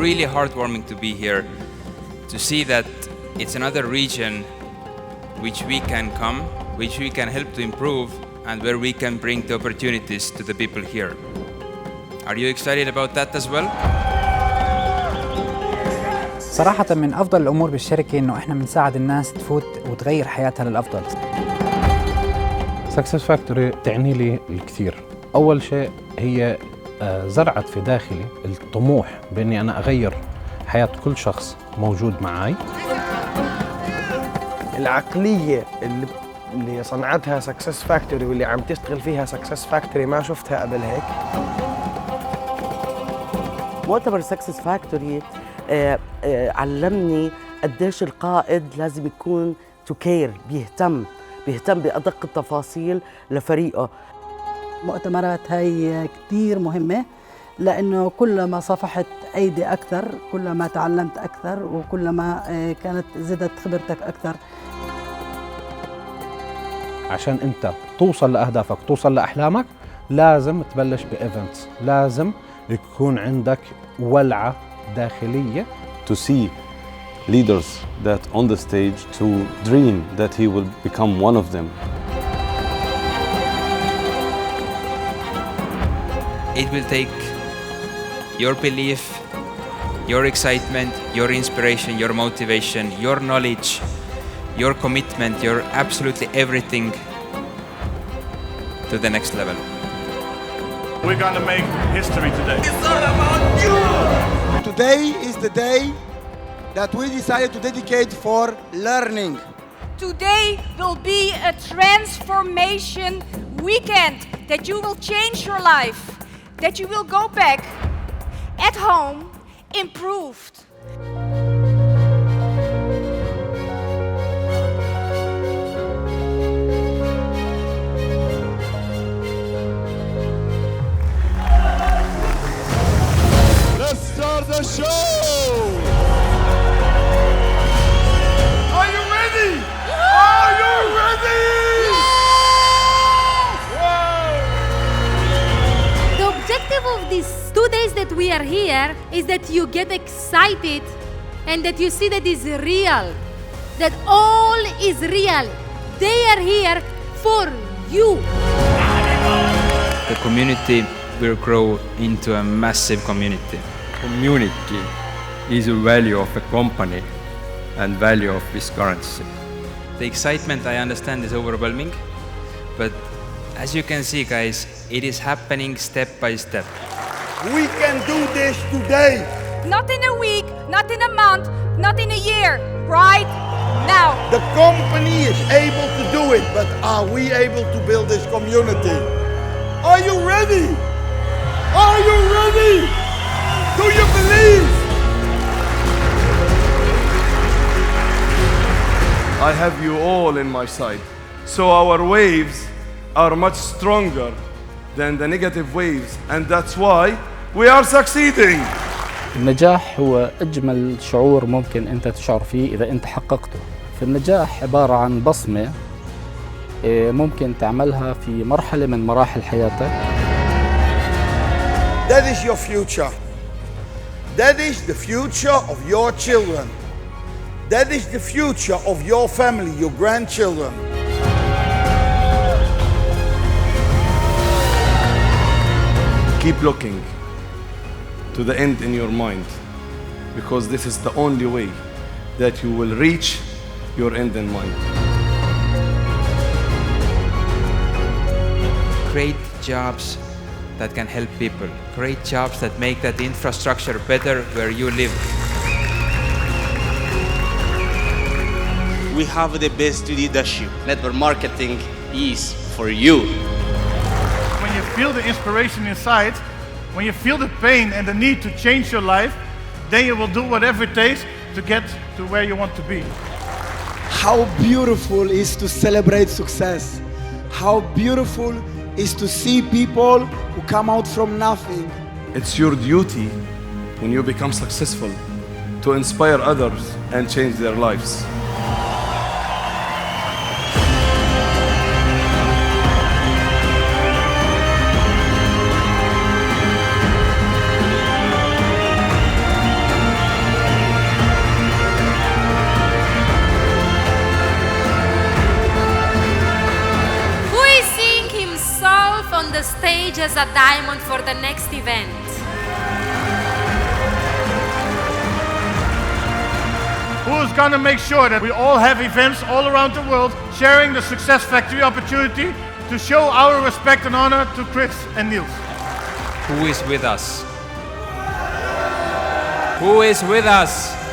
really heartwarming to be here, to see that it's another region which we can come, which we can help to improve, and where we can bring the opportunities to the people here. Are you excited about that as well? صراحة من أفضل الأمور بالشركة إنه إحنا بنساعد الناس تفوت وتغير حياتها للأفضل. Success Factory تعني لي الكثير. أول شيء هي زرعت في داخلي الطموح بإني أنا أغير حياة كل شخص موجود معي. العقلية اللي صنعتها Success Factory واللي عم تشتغل فيها Success Factory ما شفتها قبل هيك. مؤتمر Success Factory علمني قديش القائد لازم يكون to care، بيهتم بأدق التفاصيل لفريقه. المؤتمرات هاي كتير مهمة، لأنه كلما صفحت أيدي أكثر كلما تعلمت أكثر وكلما كانت زدت خبرتك أكثر. عشان أنت توصل لأهدافك توصل لأحلامك لازم تبلش بإيفنتس، لازم يكون عندك ولعة داخلية. To see leaders that on the stage to dream that he will become one of them. It will take your belief, your excitement, your inspiration, your motivation, your knowledge, your commitment, your absolutely everything to the next level. We're going to make history today. It's all about you! Today is the day that we decided to dedicate for learning. Today will be a transformation weekend that you will change your life, that you will go back at home improved. Let's start the show! Are you ready? Are you ready? The objective of these 2 days that we are here is that you get excited and that you see that it's real, that all is real. They are here for you. The community will grow into a massive community. Community is a value of a company and value of this currency. The excitement, I understand, is overwhelming, but as you can see, guys, it is happening step by step. We can do this today. Not in a week, not in a month, not in a year, right now. The company is able to do it, but are we able to build this community? Are you ready? Are you ready? Do you believe? I have you all in my side. So our waves are much stronger than the negative waves, and that's why we are succeeding. النجاح هو أجمل شعور ممكن أنت تشعر فيه إذا أنت حققته. فالنجاح عبارة عن بصمة ممكن تعملها في مرحلة من مراحل حياتك. That is your future. That is the future of your children. That is the future of your family, your grandchildren. Keep looking to the end in your mind, because this is the only way that you will reach your end in mind. Create jobs that can help people. Create jobs that make that infrastructure better where you live. We have the best leadership. Network marketing is for you. When you feel the inspiration inside, when you feel the pain and the need to change your life, then you will do whatever it takes to get to where you want to be. How beautiful is to celebrate success. How beautiful is to see people who come out from nothing. It's your duty when you become successful to inspire others and change their lives. us a diamond for the next event. Who's gonna make sure that we all have events all around the world sharing the Success Factory opportunity to show our respect and honor to Chris and Niels? Who is with us? Who is with us?